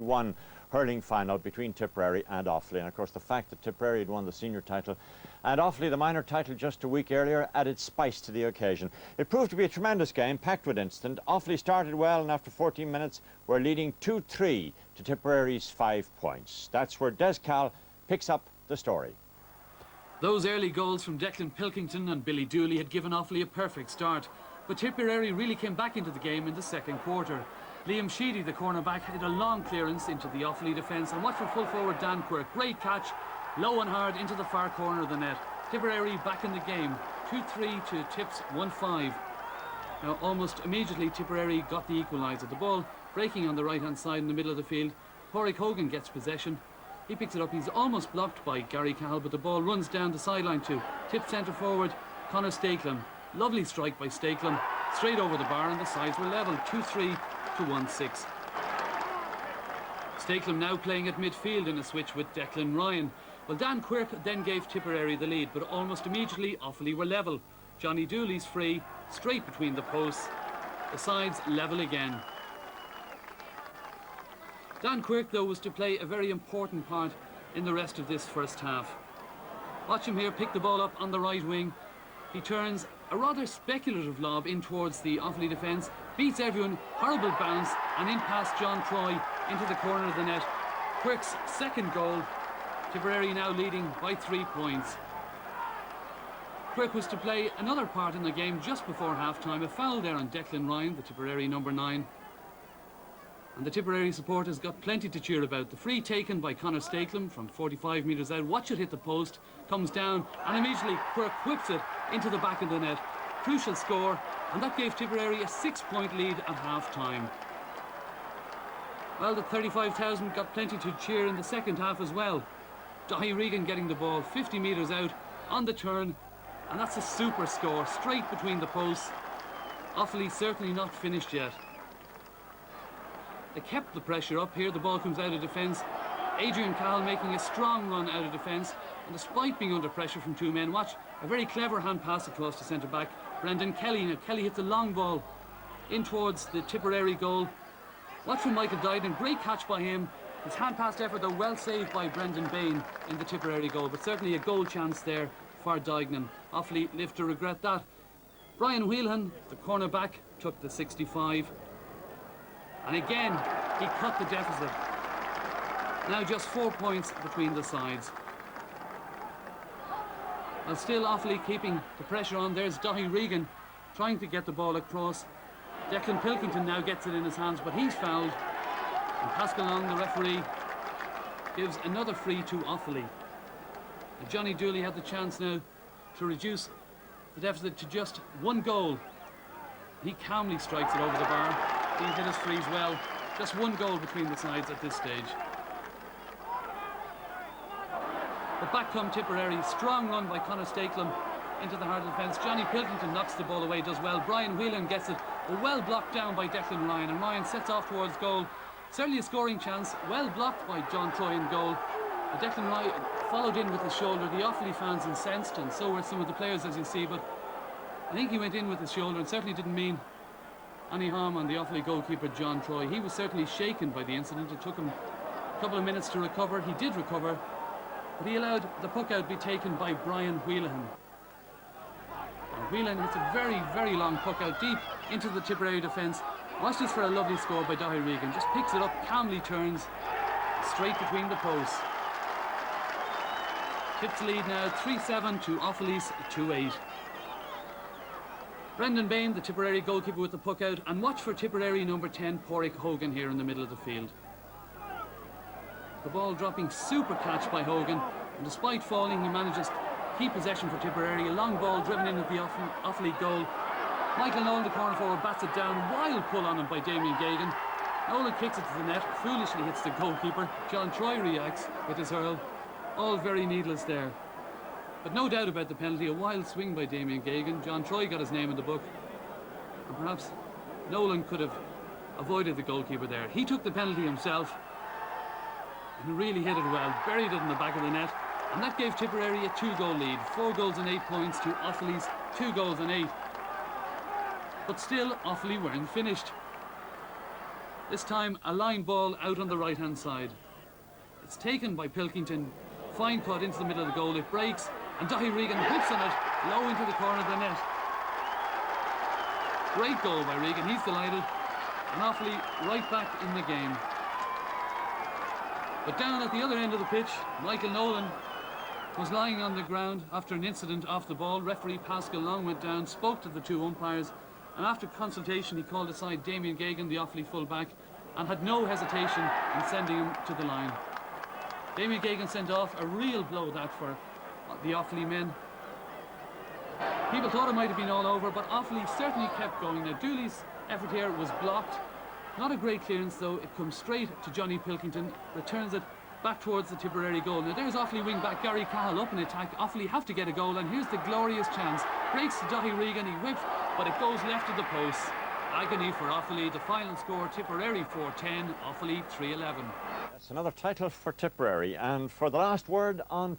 U21 hurling final between Tipperary and Offaly. And of course the fact that Tipperary had won the senior title and Offaly the minor title just a week earlier added spice to the occasion. It proved to be a tremendous game, packed with instant. Offaly started well and after 14 minutes were leading 2-3 to Tipperary's 5 points. That's where Des Cal picks up the story. Those early goals from Declan Pilkington and Billy Dooley had given Offaly a perfect start, but Tipperary really came back into the game in the second quarter. Liam Sheedy, the cornerback, hit a long clearance into the Offaly defence, and watch for full forward Dan Quirk. Great catch, low and hard into the far corner of the net. Tipperary back in the game, 2-3 to Tips 1-5. Now almost immediately Tipperary got the equaliser. The ball breaking on the right hand side in the middle of the field. Pádraig Hogan gets possession. He picks it up, he's almost blocked by Gary Cahill, but the ball runs down the sideline to Tip centre forward Conor Stakelum. Lovely strike by Stakelum, straight over the bar, and the sides were level, 2-3 to 1-6. Stakelum now playing at midfield in a switch with Declan Ryan. Well, Dan Quirk then gave Tipperary the lead, but almost immediately Offaly were level. Johnny Dooley's free, straight between the posts. The sides level again. Dan Quirk, though, was to play a very important part in the rest of this first half. Watch him here pick the ball up on the right wing. He turns a rather speculative lob in towards the Offaly defence, beats everyone, horrible bounce, and in past John Troy into the corner of the net. Quirk's second goal, Tipperary now leading by 3 points. Quirk was to play another part in the game just before half-time. A foul there on Declan Ryan, the Tipperary number 9. And the Tipperary supporters got plenty to cheer about. The free taken by Conor Stakelum from 45 metres out. Watch it hit the post, comes down, and immediately Quirk whips it into the back of the net. Crucial score, and that gave Tipperary a 6-point lead at half-time. Well, the 35,000 got plenty to cheer in the second half as well. Daithí Regan getting the ball 50 metres out on the turn, and that's a super score, straight between the posts. Offaly certainly not finished yet. They kept the pressure up here. The ball comes out of defence. Adrian Cahill making a strong run out of defence, and despite being under pressure from two men, watch a very clever hand pass across to centre back Brendan Kelly. Now Kelly hits a long ball in towards the Tipperary goal. Watch from Michael Dydon, great catch by him. His hand pass effort, though, well saved by Brendan Bain in the Tipperary goal, but certainly a goal chance there for Duignan. Offaly live to regret that. Brian Whelan, the cornerback, took the 65. And again, he cut the deficit. Now just 4 points between the sides. And still Offaly keeping the pressure on. There's Daithí Regan trying to get the ball across. Declan Pilkington now gets it in his hands, but he's fouled. And Pascal Long, the referee, gives another free to Offaly. And Johnny Dooley had the chance now to reduce the deficit to just 1 goal. He calmly strikes it over the bar. He hit his frees well. Just 1 goal between the sides at this stage. But back come Tipperary. Strong run by Conor Stakelum into the heart of the defence. Johnny Pilkington knocks the ball away, does well. Brian Whelan gets it, but well blocked down by Declan Ryan. And Ryan sets off towards goal. Certainly a scoring chance. Well blocked by John Troy in goal. But Declan Ryan followed in with his shoulder. The Offaly fans incensed, and so were some of the players, as you see. But I think he went in with his shoulder and certainly didn't mean any harm on the Offaly goalkeeper John Troy. He was certainly shaken by the incident. It took him a couple of minutes to recover. He did recover, but he allowed the puck out be taken by Brian Whelan. And Whelan hits a very, very long puck out deep into the Tipperary defence. Watch this for a lovely score by Daithí Regan. Just picks it up, calmly turns, straight between the posts. Tips lead now 3-7 to Offaly's 2-8. Brendan Bain, the Tipperary goalkeeper, with the puck out, and watch for Tipperary number 10, Pádraig Hogan, here in the middle of the field. The ball dropping, super catch by Hogan, and despite falling, he manages to keep possession for Tipperary. A long ball driven in at the Offaly goal. Michael Nolan, the corner forward, bats it down. Wild pull on him by Damien Gagan. Nolan kicks it to the net, foolishly hits the goalkeeper. John Troy reacts with his hurl. All very needless there. But no doubt about the penalty, a wild swing by Damien Gagan. John Troy got his name in the book. And perhaps Nolan could have avoided the goalkeeper there. He took the penalty himself. And he really hit it well, buried it in the back of the net. And that gave Tipperary a 2-goal lead. 4 goals and 8 points to Offaly's 2 goals and 8. But still, Offaly weren't finished. This time a line ball out on the right hand side. It's taken by Pilkington, fine cut into the middle of the goal, it breaks and Dahi Regan whips on it low into the corner of the net. Great goal by Regan, he's delighted, and Offaly right back in the game. But down at the other end of the pitch, Michael Nolan was lying on the ground after an incident off the ball. Referee Pascal Long went down, spoke to the two umpires, and after consultation he called aside Damien Gagan, the Offaly full-back, and had no hesitation in sending him to the line. Damien Gagan sent off a real blow that for the Offaly men. People thought it might have been all over, but Offaly certainly kept going. Now Dooley's effort here was blocked. Not a great clearance though, it comes straight to Johnny Pilkington, returns it back towards the Tipperary goal. Now there's Offaly wing-back Gary Cahill up in attack. Offaly have to get a goal, and here's the glorious chance. Breaks to Dahi Regan, he whips, but it goes left of the post. Agony for Offaly. The final score, Tipperary 4-10, Offaly 3-11. That's another title for Tipperary, and for the last word on